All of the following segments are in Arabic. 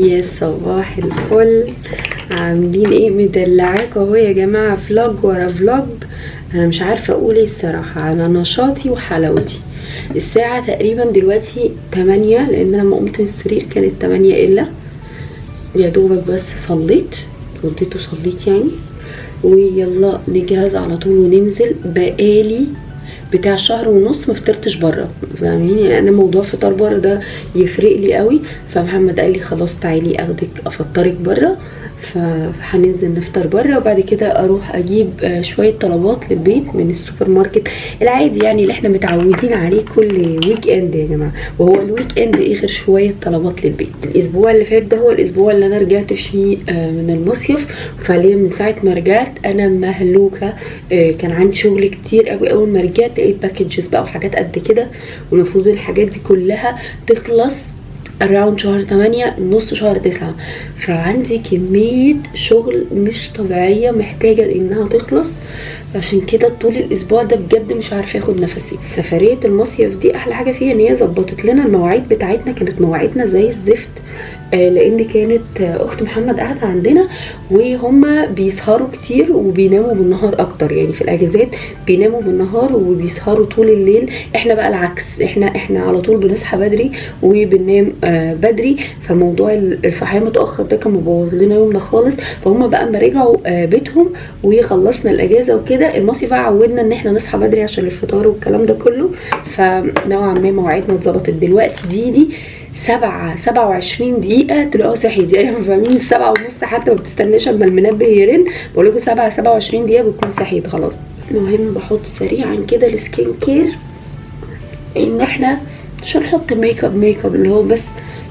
يا صباح الفل، عاملين ايه؟ مدلعاكوا اهو يا جماعه، فلوج ورا فلوج. انا مش عارفه اقول ايه الصراحه على نشاطي وحلاوتي. الساعه تقريبا دلوقتي 8، لان انا لما قمت من السرير كانت 8 الا. يا دوبك بس صليت وصليت يعني، ويلا نجهز على طول وننزل. بقالي بتاع شهر ونص ما فطرتش بره، فاهمين؟ انا موضوع فطار بره ده يفرق لي قوي. فمحمد قال لي خلاص تعالي اخدك افطرك بره، فهننزل نفطر بره، وبعد كده اروح اجيب شويه طلبات للبيت من السوبر ماركت العادي، يعني اللي احنا متعودين عليه كل ويك اند يا جماعه. وهو الويك اند ايه غير شويه طلبات للبيت؟ الاسبوع اللي فات ده هو الاسبوع اللي انا رجعت فيه من المصيف، وفعليا من ساعه ما رجعت انا مهلوكه. كان عندي شغل كتير قوي. اول ما رجعت لقيت باكجز بقى وحاجات قد كده، والمفروض الحاجات دي كلها تخلص اراوند شهر 8 نص شهر 9. فعندي كمية شغل مش طبيعية محتاجة انها تخلص، عشان كده طول الاسبوع ده بجد مش عارفه اخد نفسي. سفرية المصيف دي احلى حاجة فيها ان هي ظبطت لنا المواعيد بتاعتنا. كانت مواعيدنا زي الزفت، لان كانت اخت محمد قاعده عندنا، وهم بيسهروا كتير وبيناموا بالنهار اكتر. يعني في الاجازات بيناموا بالنهار وبيسهروا طول الليل. احنا بقى العكس، احنا على طول بنصحى بدري وبننام بدري. فموضوع الصحيان متاخر ده كان مبوظ لنا يومنا خالص. فهم بقى اما رجعوا بيتهم وخلصنا الاجازه وكده، المصيف بقى عودنا ان احنا نصحى بدري عشان الفطار والكلام ده كله. فنوعا ما مواعيدنا اتظبطت دلوقتي. دي 27 دقيقة تلاقوا صحيت، يعني فاهمين؟ 7:30 حتى ما بتستناش اما المنبه يرن. بقول لكم 27 دقيقة بتكون صحيت خلاص. المهم بحط سريعا كده السكين كير، ان احنا مش هنحط ميك اب اللي هو بس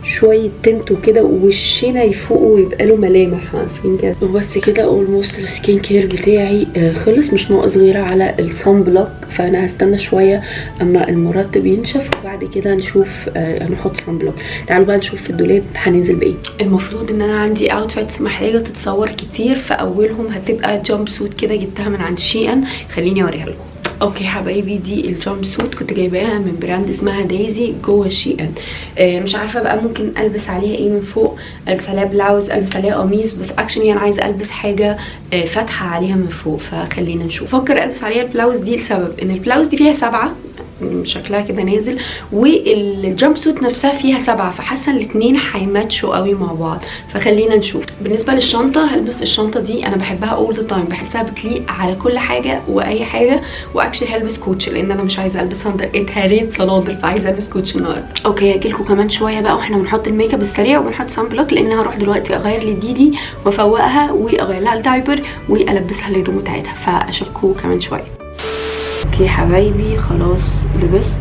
شويه تنت وكده، ووشنا يفوق ويبقى له ملامح، عارفين كده. وبس كده اولموست السكين كير بتاعي خلص، مش ناقص غير على الصن بلوك. فانا هستنى شويه اما المرطب ينشف، وبعد كده نشوف هنحط صن بلوك. تعالوا بقى نشوف في الدولاب هننزل بايه. المفروض ان انا عندي اوتفيتس محتاجه تتصور كتير، فاولهم هتبقى جامب سوت كده جبتها من عند شيئا. خليني اوريها لكم. اوكي حبايبي، دي الجامب سوت كنت جايباها من براند اسمها دايزي جوه شيئا. مش عارفه بقى ممكن البس عليها ايه من فوق، البس عليها بلاوز، البس عليها قميص، بس اكشلي انا عايزه البس حاجه فاتحه عليها من فوق. فخلينا نشوف. فكر البس عليها البلاوز دي لسبب ان البلاوز دي فيها 7 شكلها كده نازل، والجامب سوت نفسها فيها 7، فحاسه الاتنين هيماتشوا قوي مع بعض. فخلينا نشوف. بالنسبه للشنطه، هلبس الشنطه دي، انا بحبها اول ذا تايم، بحسها بتليق على كل حاجه واي حاجه. واكشلي هلبس كوتش لان انا مش عايزه البس صندل، اتهريت صنادل، فعايزه البس كوتش النهارده. اوكي هجيلكوا كمان شويه بقى واحنا بنحط الميك اب السريع وبنحط صن بلوك، لان هروح دلوقتي اغير لديدي وافوقها واغير لها الدايبر والبسها الهدوم بتاعتها. فاشوفكوا كمان شويه. اوكي حبايبي خلاص لبست،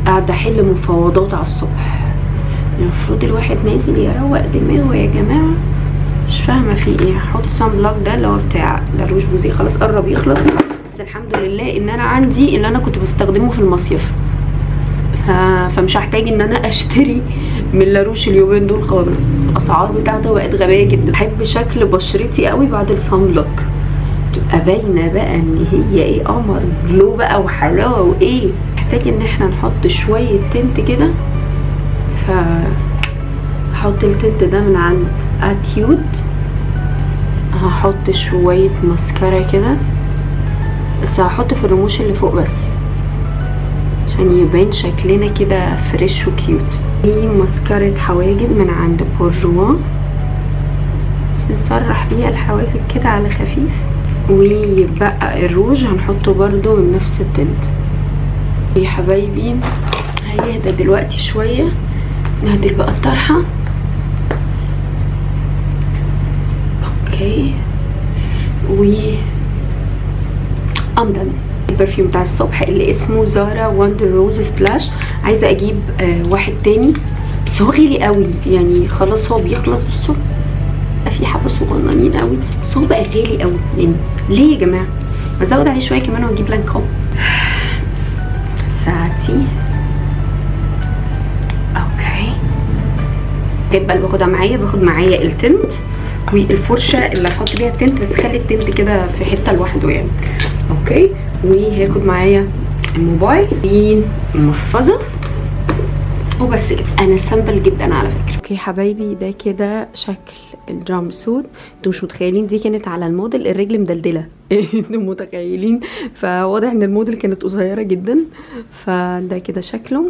قاعده احل مفاوضات على الصبح. المفروض الواحد نازل يروق دماغه يا جماعه، مش فاهمه في ايه. هحط صن بلوك ده اللي هو بتاع لاروش بوزي، خلاص قرب يخلص، بس الحمد لله ان انا عندي اللي انا كنت بستخدمه في المصيف، فمش هحتاج ان انا اشتري من لاروش اليومين دول خالص. الاسعار بتاعته بقت غبيه جدا. بحب شكل بشرتي قوي بعد الصن بلوك، تبقى باينه بقى ان هي ايه، قمر جلو بقى وحلاوه وايه. محتاج ان احنا نحط شويه تنت كده، هحط التنت ده من عند اتيود. هحط شويه ماسكارا كده، بس هحط في الرموش اللي فوق بس عشان يبان شكلنا كده فريش وكيوت. دي ماسكارة حواجب من عند بورجوا، نسرح بيها الحواجب كده على خفيف. ويبقى الروج هنحطه برضو من نفس التنت. يا حبايبي هيهدى دلوقتي شوية، نهدل بقى الطرحة. اوكي امدن البرفيوم بتاع الصبح اللي اسمه زارا وندر روز سبلاش. عايزة اجيب واحد تاني بس هو غالي قوي، يعني خلاص هو بيخلص. بصوا في حبة صغننين قوي، بس هو بقى غالي قوي. يعني ليه يا جماعة؟ بزود عليه شوية كمان واجيب لانكوم. ساعتي اوكي. الدبة اللي باخدها معايا، باخد معايا التنت والفرشة اللي هحط بيها التنت، بس خلي التنت كده في حتة لوحده يعني. اوكي وهاخد معايا الموبايل والمحفظة وبس كده. انا سامبل جدا على فكره. اوكي حبايبي، ده كده شكل الجامب سوت. انتوا مش متخيلين دي كانت على الموديل الرجل مدلدله انتوا متخيلين؟ فواضح ان الموديل كانت قصيره جدا. فده كده شكله.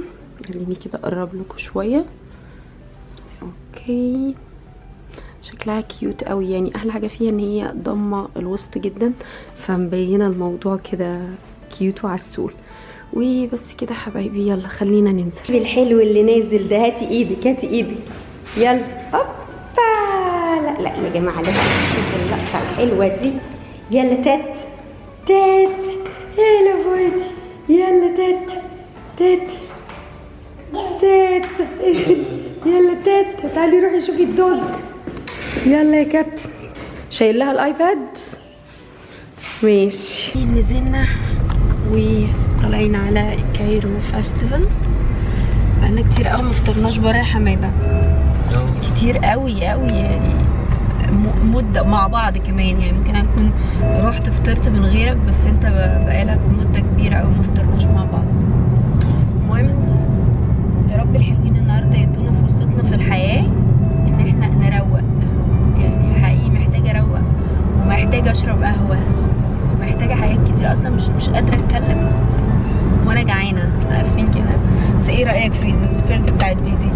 خليني كده اقرب لكم شويه. اوكي شكلها كيوت قوي، يعني احلى حاجه فيها ان هي ضمه الوسط جدا، فمبينه الموضوع كده كيوت وعسول. وبس كده حبايبي، يلا خلينا ننزل. الحلو اللي نازل ده، هاتي ايدك هاتي ايدك، يلا هوبا. لا لا يا جماعه، لازم نشوف اللقطه الحلوه دي. يلا تات تات، يلا بويتي، يلا تات تات تات يلا تات، تعالي روحي شوفي الدوج. يلا يا كابتن. شايل لها الايباد. ماشي، نزلنا وطلعنا على كايرو فاستيفال. بقالنا كتير قوي مفطرناش برا يا حماده، كتير قوي قوي يعني، مده مع بعض كمان. يعني ممكن اكون رحت فطرت من غيرك، بس انت بقالك مده كبيره قوي مفطرناش مع بعض. المهم يا رب الحلوين النهارده يدونا فرصتنا في الحياه ان احنا نروق. يعني حقيقي محتاجه اروق، ومحتاجه اشرب قهوه، محتاجه حاجات كتير. اصلا مش قادره اتكلم وانا جعانه، عارفين كده. بس ايه رايك في السكيرت بتاعت ديدي؟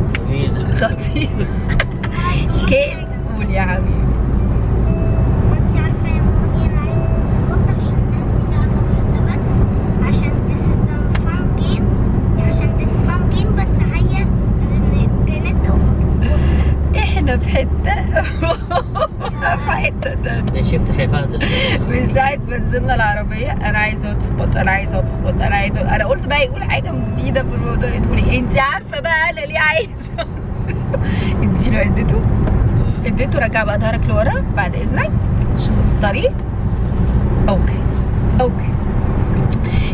خطير. كيف؟ قول يا حبيبي. وانت عارفه يا ماما انا عايزه اتصوت عشان انت تعرفي بس عشان this is the fun game، عشان this fun game، بس هي بنت او احنا في حته في حته تانية. شفت حفاظ من ساعه ما نزلنا العربيه انا عايزه هوت سبوت، انا عايزه هوت سبوت، انا قلت بقى يقول حاجه مفيده في الموضوع، تقولي انت عارفه بقى انا ليه عايزه. انت لو اديته رجع بقى ظهرك لورا بعد اذنك عشان بس الطريق. اوكي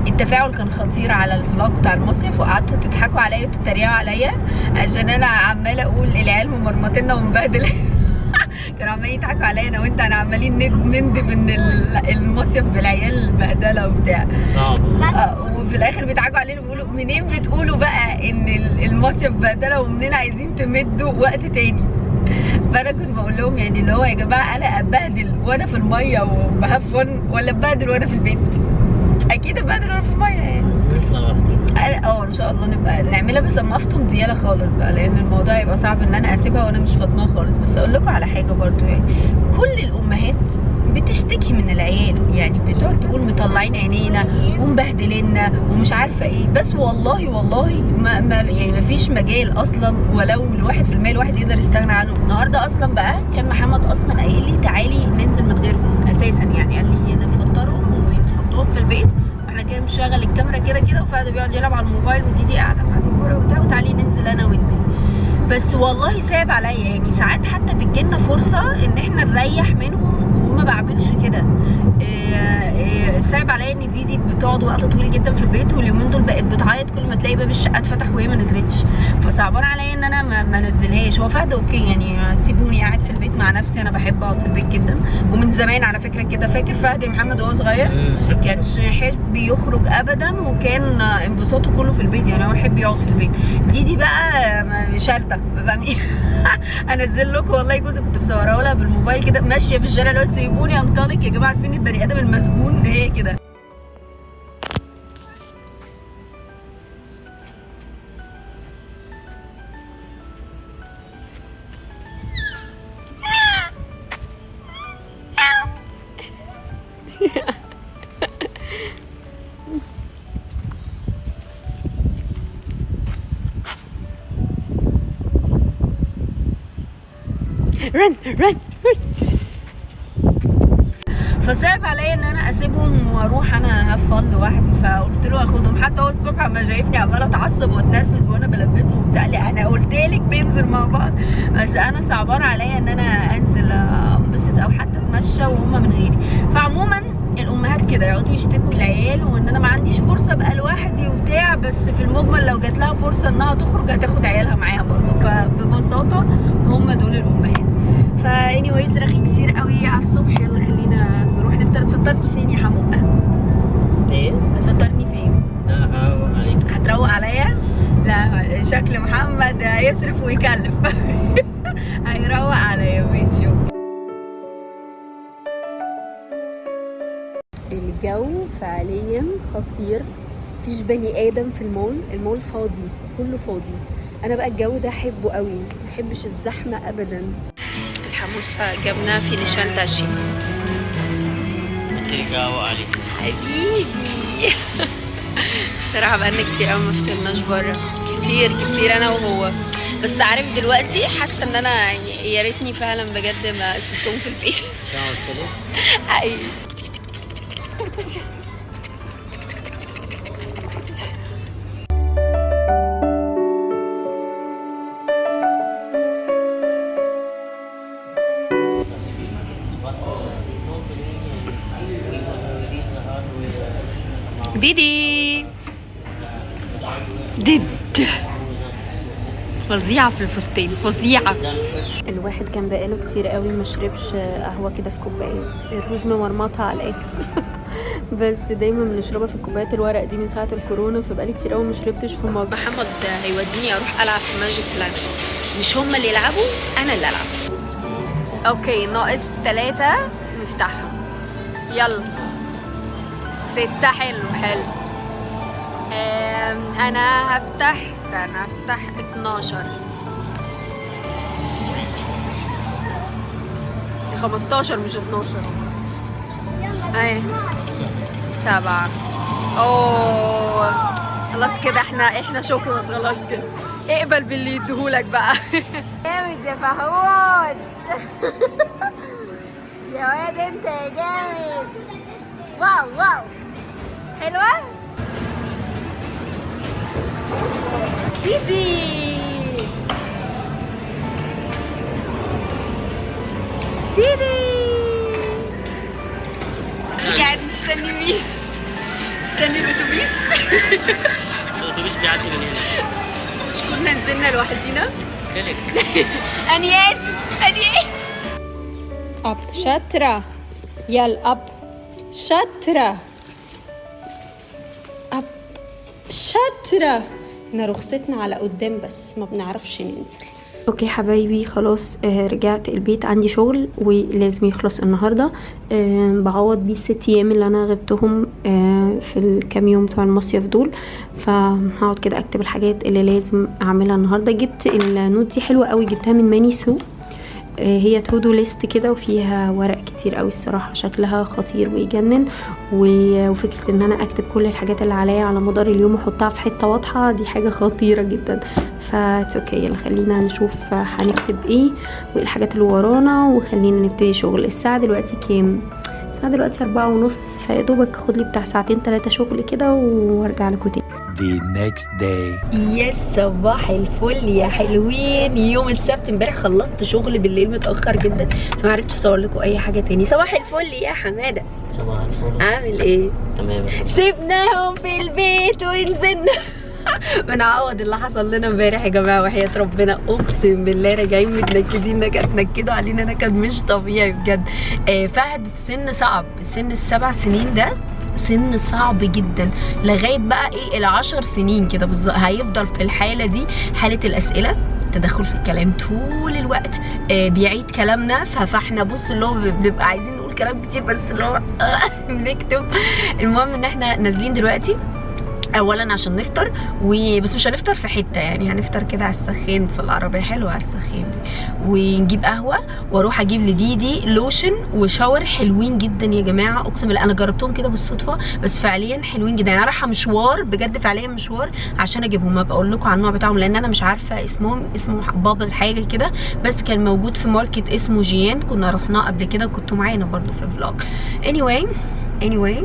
التفاعل كان خطير على الفلوج بتاع المصيف، وقعدتوا تضحكوا عليا وتتريقوا عليا عشان انا عماله اقول العيال ممرمطينا ومبهدله. كانوا عمالين يضحكوا عليا انا وانت، انا عمالين نندب ان المصيف بالعيال بهدله وبتاع صعب. وفي الاخر بيضحكوا علينا بيقولوا منين بتقولوا بقى ان المصيف بهدله، ومنين عايزين تمدوا وقت تاني. فانا كنت بقول لهم يعني اللي هو يا جماعه انا ابهدل وانا في الميه وبهفن، ولا ابهدل وانا في البيت؟ اكيد ابهدل وانا في الميه يعني. ان شاء الله نبقى نعملها، بس اما افطم دياله خالص بقى، لان الموضوع يبقى صعب ان انا اسيبها وانا مش فاطمه خالص. بس اقول لكم على حاجه برضو، يعني كل الامهات بتشتكي من العيال، يعني بتقعد تقول مطلعين عينينا ومبهدليننا ومش عارفه ايه. بس والله ما يعني ما فيش مجال اصلا ولو ال1% الواحد يقدر يستغنى عنه. النهارده اصلا بقى كان محمد اصلا قايل لي تعالي ننزل من غيرهم اساسا، يعني قال لي نفطرهم ونحطهم في البيت، واحنا كده مشغل الكاميرا كده وفهد بيقعد يلعب على الموبايل وديدي قاعده مع دكتوره وبتاع، وتعالي ننزل انا وانتي. بس والله صعب عليا، يعني ساعات حتى بتجيلنا فرصه ان احنا نريح منهم وما بعملش كده. صعب عليا ان ديدي بتقعد وقت طويل جدا في البيت، واليومين دول بقت بتعيط كل ما تلاقي باب الشقه اتفتح وهي ما نزلتش، فصعبان عليا ان انا ما انزلهاش. هو فهد اوكي يعني سيبوني قاعد في البيت مع نفسي، انا بحب اقعد في البيت جدا ومن زمان على فكره كده. فاكر فهد يا محمد وهو صغير كانش يحب يخرج ابدا، وكان انبساطه كله في البيت، يعني هو يحب يقعد في البيت. ديدي بقى شارته بقى انزل لكم والله جزء كنت مصوراه لها بالموبايل كده ماشيه في الشارع، لو سيبوني انطلق يا جماعه. عارفين البني ادم المسجون هي كده. رن فصعب عليا ان انا اسيبهم واروح انا هفضل لوحدي، فقلت له اخدهم. حتى هو الصبح اما شايفني عماله اتعصب واتنرفز وانا بلبسه وبتاع لي انا قلت لك ننزل مع بعض، بس انا صعبان عليا ان انا انزل انبسط او حتى اتمشى وهم من غيري. فعموما الامهات كده يقعدوا يشتكوا من العيال وان انا ما عنديش فرصه ابقى لوحدي وبتاع، بس في المجمل لو جات لها فرصه انها تخرج هتاخد عيالها معاها برضه. فببساطه هم دول الامهات. فاني وايز رغي كتير قوي على الصبح. يلا خلينا نروح نفطر. تفطرني فين يا حموقه؟ ايه؟ هتفطرني فين؟ لا هروق عليك. هتروق عليا؟ لا شكل محمد هيصرف ويكلف. هيروق عليا. ماشي. الجو فعليا خطير، مفيش بني ادم في المول فاضي، كله فاضي. انا بقى الجو ده احبه قوي، ما احبش الزحمه ابدا. الحموسه جبناه في نشان تاشي. ترجعوا عليك حبيبي. بصراحه بقالنا كتير قوي ما فطرناش بره، كتير انا وهو. بس عارف دلوقتي حاسه ان انا يعني يا ريتني فعلا بجد ما سبتهم في البيت. حقيقي. ديدي فظيعة في الفستان، فظيعة. الواحد كان بقاله كتير قوي ما شربش قهوة كده في كوباية، الروج ممرمطها على الاخر. بس دايما بنشربها في الكوبايات الورق دي من ساعة الكورونا، فبقالي كتير قوي ما شربتش في مج. محمد هيوديني اروح العب في ماجيك لاند، مش هما اللي يلعبوا انا اللي العب. اوكي ناقص 3 نفتحها. يلا 6. حلو. انا هفتح 12 15 مش 12. اهي 7. اوه خلاص كده احنا شكرا، خلاص كده اقبل باللي يديهولك بقى. جامد يا فهود. يا واد انت يا جامد. واو حلوه. ديدي قاعد مستني مين؟ مستني الاتوبيس. الاتوبيس بيعدي من هنا. مش كنا نزلنا لوحدينا؟ كلك. أنا آسف. أب شاطرة. يلا أب شاطرة. أب شاطرة. احنا رخصتنا على قدام بس ما بنعرفش ننزل. اوكي حبايبي خلاص رجعت البيت، عندي شغل ولازم يخلص النهارده. بعوض بيه ال6 ايام اللي انا غبتهم في الكام يوم بتوع المصيف دول، فهقعد كده اكتب الحاجات اللي لازم اعملها النهارده. جبت النوت دي حلوه قوي، جبتها من ماني سو. هي تو دو ليست كده وفيها ورق كتير قوي الصراحه، شكلها خطير ويجنن. وفكره ان انا اكتب كل الحاجات اللي عليا على مدار اليوم واحطها في حته واضحه، دي حاجه خطيره جدا. اوكي يلا خلينا نشوف هنكتب ايه وايه الحاجات اللي ورانا، وخلينا نبتدي شغل. الساعه دلوقتي كام؟ الساعه دلوقتي 4:30، فيا دوبك اخد لي بتاع 2-3 شغل كده وارجع لكم تاني. The next day. يا صباح الفل يا حلوين. يوم السبت امبارح خلصت شغل بالليل متاخر جدا، فما عرفتش اصور لكم اي حاجه تاني. صباح الفل يا حماده. صباح الفل. عامل ايه؟ تمام. سيبناهم في البيت ونزلنا. بنعوض اللي حصل لنا امبارح يا جماعه، وحياه ربنا اقسم بالله راجعين متنكدين نكد، نكدوا علينا نكد مش طبيعي بجد. فهد في سن صعب، سن ال7 سنين ده سن صعب جدا، لغايه بقى ايه ال10 سنين كده بالظبط هيفضل في الحاله دي، حاله الاسئله، تدخل في الكلام طول الوقت، بيعيد كلامنا. فاحنا بص اللي هو بنبقى عايزين نقول كلام كتير بس اللي هو بنكتب. المهم ان احنا نازلين دلوقتي اولا عشان نفطر، بس مش هنفطر في حته يعني، هنفطر كده على السخان في العربيه، حلوه على السخان دي. ونجيب قهوه واروح اجيب لديدي لوشن وشاور حلوين جدا يا جماعه، اقسم بالله انا جربتهم كده بالصدفه بس فعليا حلوين جدا. يعني رايحه مشوار بجد، فعليا مشوار عشان اجيبهم. ما بقول لكم على النوع بتاعهم لان انا مش عارفه اسمهم، اسمه بابل حاجه كده، بس كان موجود في ماركت اسمه جيان، كنا رحناه قبل كده وكنتوا معانا برده في فلوج. anyway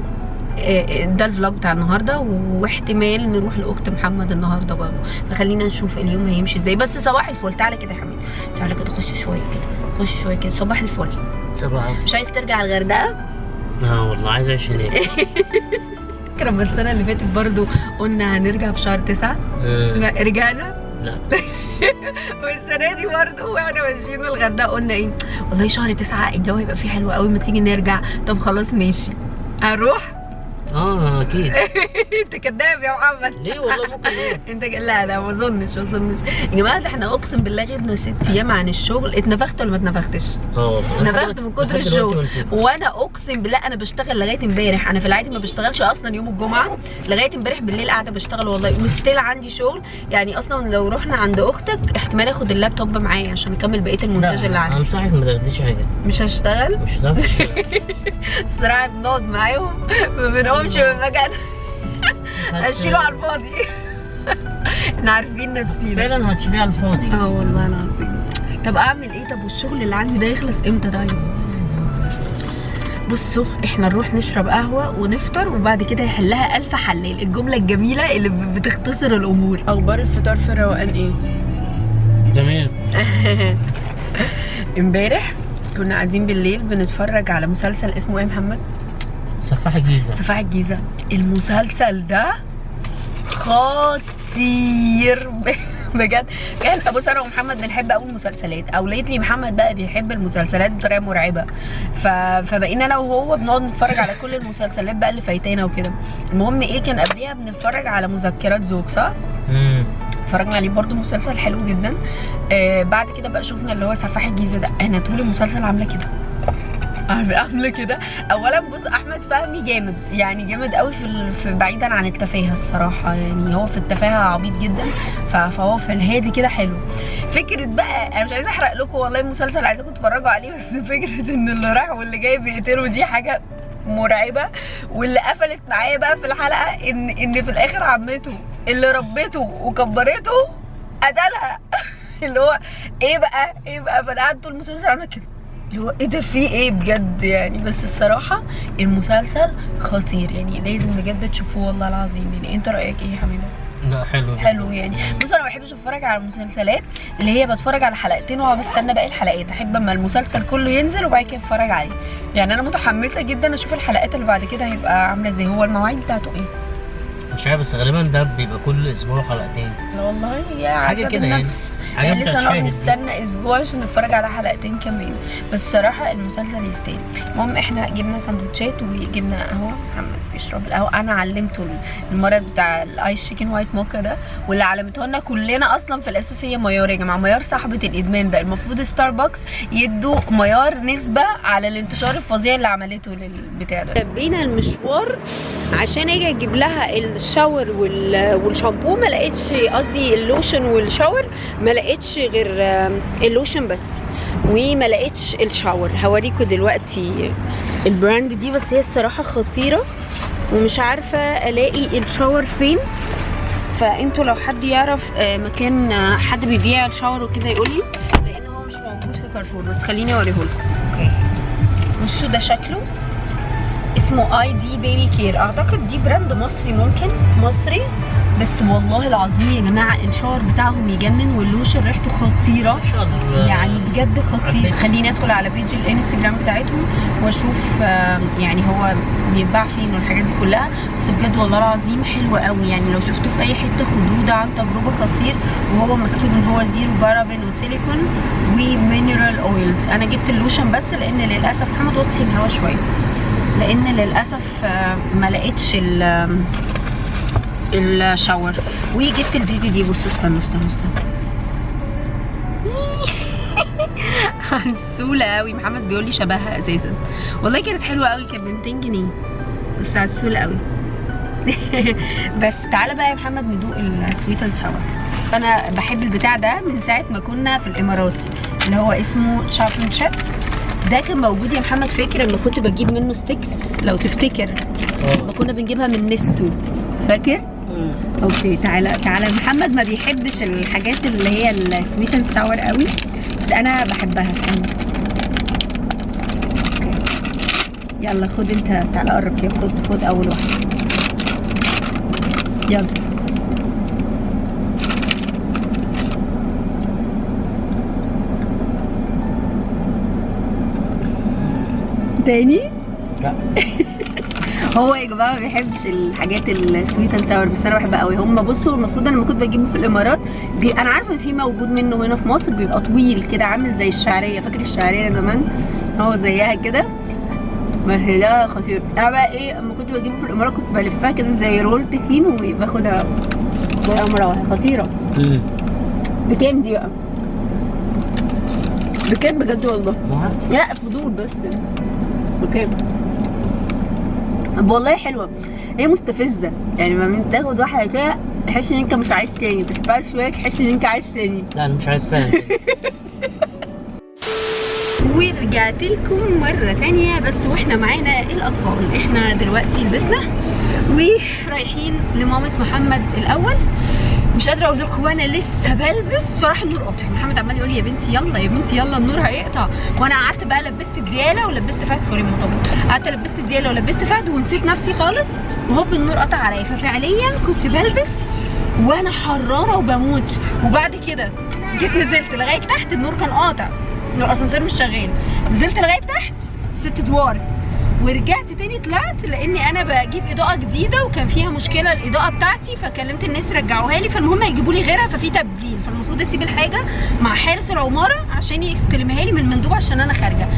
ده الفلوج بتاع النهارده، واحتمال نروح لاخت محمد النهارده برضه، فخلينا نشوف اليوم هيمشي ازاي. بس صباح الفل. تعالى كده يا حميد، تعالى كده خش شويه كده، خش شويه كده. صباح الفل. صباح. مش عايز ترجع الغردقه؟ والله عايز اعيش هناك. فاكره السنه اللي فاتت برضه قلنا هنرجع في شهر 9؟ رجعنا؟ لا. والسنه دي برضه واحنا ماشيين من الغردقه قلنا ايه، والله شهر 9 الجو هيبقى فيه حلو قوي، ما تيجي نرجع. طب خلاص ماشي هنروح. اكيد. انت كداب يا محمد. ليه والله ممكن ليه؟ انت لا ما اظنش يا جماعه. ده احنا اقسم بالله غبنا 6 ايام عن الشغل. اتنفخت ولا ما اتنفختش؟ اتنفخت من كتر الشغل. وانا اقسم بالله انا بشتغل لغايه امبارح. انا في العادي ما بشتغلش اصلا يوم الجمعه، لغايه امبارح بالليل قاعده بشتغل والله، وستيل عندي شغل. يعني اصلا لو رحنا عند اختك احتمال اخد اللابتوب معايا عشان اكمل بقيه المونتاج اللي عندي. انصحك ما تاخديش حاجه. مش هشتغل. مش هتعرفي تشتغل. الصراحه بنقعد معاهم ما بنقومش من مكان. اشيله على الفاضي. احنا عارفين نفسينا فعلا هتشيليه على الفاضي. والله العظيم. طب اعمل ايه؟ طب والشغل اللي عندي ده يخلص امتى طيب؟ بصوا احنا نروح نشرب قهوه ونفطر وبعد كده يحلها الف حلال. الجمله الجميله اللي بتختصر الامور. اخبار الفطار في الروقان ايه؟ جميل. امبارح كنا قاعدين بالليل بنتفرج على مسلسل اسمه ايه يا محمد؟ سفاح الجيزه. سفاح الجيزه. المسلسل ده خطير بجد. كان بص انا ومحمد بنحب قوي المسلسلات، او ليتلي محمد بقى بيحب المسلسلات بطريقه مرعبه. فبقينا انا وهو بنقعد نتفرج على كل المسلسلات بقى اللي فايتانا وكده. المهم ايه، كان قبليها بنتفرج على مذكرات زوج، صح؟ اتفرجنا عليه برضو، مسلسل حلو جدا. بعد كده بقى شفنا اللي هو سفاح الجيزه ده. انا طول المسلسل عامله كده، عامله كده. اولا بص احمد فهمي جامد، يعني جامد قوي في بعيدا عن التفاهه الصراحه. يعني هو في التفاهه عبيط جدا، فهو في الهادي كده حلو. فكره بقى انا مش عايزه احرق لكم والله المسلسل، عايزاكم تتفرجوا عليه. بس فكره ان اللي راح واللي جاي بيقتلوا دي حاجه مرعبه. واللي قفلت معايا بقى في الحلقه ان في الاخر عمته اللي ربته وكبرته قتلها. اللي هو ايه بقى فانا قعدت طول المسلسل عامله كده، اللي هو ايه ده، في ايه بجد يعني. بس الصراحه المسلسل خطير، يعني لازم بجد تشوفوه والله العظيم. يعني انت رايك ايه يا حبيبي؟ لا حلو يعني. بص انا ما بحبش اتفرج على المسلسلات اللي هي بتفرج على حلقتين واقعد استنى باقي الحلقات. احب اما المسلسل كله ينزل وبعد كده اتفرج عليه. يعني انا متحمسه جدا اشوف الحلقات اللي بعد كده هيبقى عامله ازاي. هو المواعيد بتاعته ايه؟ مش عارف، بس غالبا ده بيبقى كل اسبوع حلقتين. لا والله يا عذاب النفس. يعني لسه انا مستنى اسبوع عشان نتفرج على حلقتين كمان. بس الصراحه المسلسل يستاهل. المهم احنا جبنا سندوتشات وجبنا قهوه. محمد بيشرب القهوه، انا علمته المرض بتاع الايس شيكن وايت موكا ده، واللي علمته لنا كلنا اصلا في الاساس هي ميار. يا جماعه ميار صاحبه الادمان ده. المفروض ستاربكس يدوا ميار نسبه على الانتشار الفظيع اللي عملته للبتاع ده. بينا المشوار عشان اجي اجيب لها الشاور والشامبو، ما لقيتش، قصدي اللوشن والشاور ما لقيتش غير اللوشن بس، وما لقيتش الشاور. هوريكم دلوقتي البراند دي، بس هي الصراحه خطيره ومش عارفه الاقي الشاور فين. فانتوا لو حد يعرف مكان حد بيبيع الشاور وكده يقول لي، لان هو مش موجود في كارفور. بس خليني اوريه لكم. اوكي بصوا ده شكله، اسمه اي دي بيبي كير. اعتقد دي براند مصري، ممكن مصري. بس والله العظيم يا جماعه الشاور بتاعهم يجنن، واللوشن ريحته خطيره يعني بجد خطير. خليني ادخل على بيج الانستجرام بتاعتهم واشوف يعني هو بيتباع فين والحاجات دي كلها. بس بجد والله العظيم حلو قوي. يعني لو شفتوه في اي حته خدوه، ده عن تجربه خطير. وهو مكتوب ان هو زيرو بارابين وسيليكون ومينرال اويلز. انا جبت اللوشن بس لان للاسف محمد وطي الهوا شويه، لان للاسف ما لقيتش الشاور. وجبت الدي دي. بصوا استنوا عسوله قوي. محمد بيقول لي شبهها اساسا. والله كانت حلوه قوي، كانت ب 200 جنيه بس عسوله قوي. بس تعالى بقى يا محمد ندوق السويت اند ساور. انا بحب البتاع ده من ساعه ما كنا في الامارات، اللي هو اسمه تشابن شيبس. ده كان موجود يا محمد، فاكر لما كنت بجيب منه ستيكس لو تفتكر؟ ما كنا بنجيبها من نستو، فاكر؟ اوكي تعالى. محمد ما بيحبش الحاجات اللي هي السويت اند ساور قوي، بس انا بحبها. اوكي يلا خد انت، تعالى قرب كده، خد اول واحده. يلا تاني. لا هو يا جماعه ما بيحبش الحاجات السويت اند ساور، بس انا بحبها قوي. هم بصوا المفروض انا لما كنت بجيبه في الامارات انا عارفه ان في موجود منه هنا في مصر، بيبقى طويل كده عامل زي الشعريه. فاكر الشعريه زمان؟ هو زيها كده. بس ده خطير. انا بقى ايه اما كنت بجيبه في الامارات كنت بلفها كده زي رول تخين وباخدها زي مروحه خطيره. بكام دي بقى؟ بكام بجد والله؟ لا فضول بس. بكام؟ والله حلوه، هي مستفزه يعني لما تاخد واحده كده تحس ان انت مش عايز تاني، بس بعد شويه تحس ان انت عايز تاني. لا انا مش عايز فعلا. ورجعت لكم مرة تانية بس واحنا معانا الأطفال. احنا دلوقتي لبسنا ورايحين لمامة محمد الأول. مش قادرة أقول لكم وأنا لسه بلبس فراح النور قاطع. محمد عمال يقول لي يا بنتي يلا يا بنتي يلا النور هيقطع، وأنا قعدت بقى لبست ديالة ولبست فهد. سوري طبعا قعدت لبست ديالة ولبست فهد ونسيت نفسي خالص وهوب النور قطع عليا. ففعليا كنت بلبس وأنا حرارة وبموت. وبعد كده جيت نزلت لغاية تحت النور كان قاطع، الاسانسير مش شغال. نزلت لغايه تحت 6 ادوار ورجعت تاني طلعت لاني انا بجيب اضاءه جديده وكان فيها مشكله الاضاءه بتاعتي، فكلمت الناس رجعوها لي. فالمهم يجيبوا لي غيرها ففي تبديل، فالمفروض اسيب الحاجه مع حارس العماره عشان يستلمها لي من المندوب عشان انا خارجه.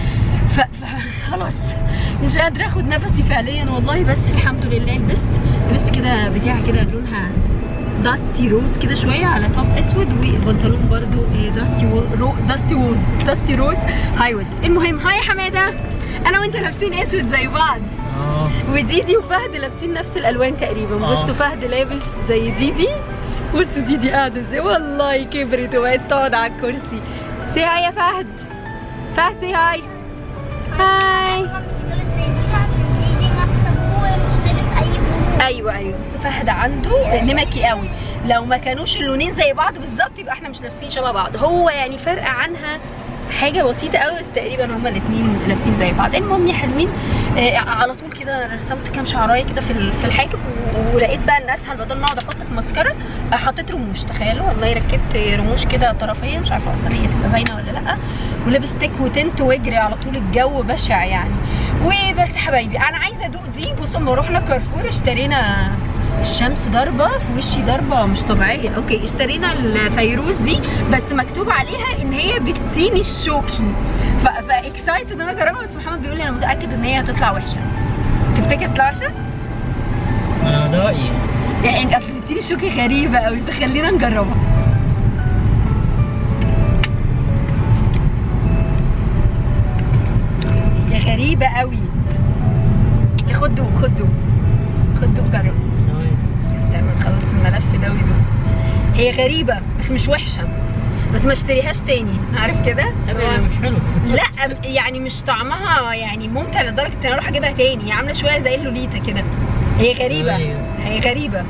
خلاص مش قادره اخد نفسي فعليا والله. بس الحمد لله لبست كده بتاع كده لونها داستي روز كده شويه على توب اسود، والبنطلون برضو داستي روز هاي ويست. المهم هاي يا حماده انا وانت لابسين اسود زي بعض. وديدي وفهد لابسين نفس الالوان تقريبا. بصوا فهد لابس زي ديدي، بصوا ديدي قاعده ازاي والله كبرت وبقت تقعد على الكرسي. سي هاي يا فهد. فهد سي هاي. هاي. ايوه بس فهد عنده نمكي قوي، لو ما كانوش اللونين زي بعض بالظبط يبقى احنا مش لابسين شبه بعض. هو يعني فرق عنها حاجه بسيطه قوي بس تقريبا هما الاثنين لابسين زي بعض. المهم يا حلوين على طول كده رسمت كام شعرايه كده في الحاجب ولقيت بقى ان اسهل بدل ما اقعد احط في ماسكارا حطيت رموش. تخيلوا والله ركبت رموش كده طرفيه مش عارفه اصلا هي تبقى باينه ولا لا، ولابس تيك وتنت واجري على طول. الجو بشع يعني. وبس حبايبي انا عايزه ادوق دي. بصوا اما رحنا كارفور اشترينا الشمس ضربه في وشي ضربه مش طبيعيه. اوكي اشترينا الفيروز دي بس مكتوب عليها ان هي بالتين الشوكي، فاكسايتد ان انا اجربها. بس محمد بيقول لي انا متاكد ان هي هتطلع وحشه. تفتكر تطلع وحشه؟ ده رايي يعني اصل التين الشوكي غريبه قوي فخلينا نجربها. هي غريبه قوي. خدوا جرب. استنى خلص الملف ده ويدوق. هي غريبه بس مش وحشه، بس ما اشتريهاش تاني عارف كده. مش حلو. لا يعني مش طعمها يعني ممتع لدرجه ان انا اروح اجيبها تاني. هي عامله شويه زي اللوليتا كده. هي غريبه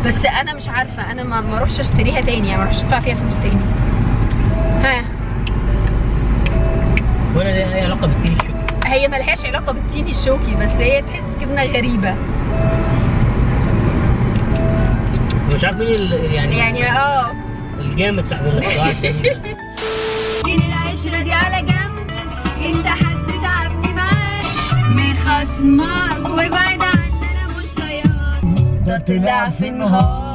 بس انا مش عارفه انا ما اروحش اشتريها تاني يعني ما اروحش ادفع فيها فلوس تاني. ها ولا ليها اي علاقه بالتين الشوكي؟ هي ملهاش علاقه بالتين الشوكي بس هي تحس كده انها غريبه. مش عارف مين يعني الجامد صاحب الاختراع التاني. العشره دي على جنب انت حد تعبني معاك مخصمك وابعد عننا مش طايقك. ده طلع في النهار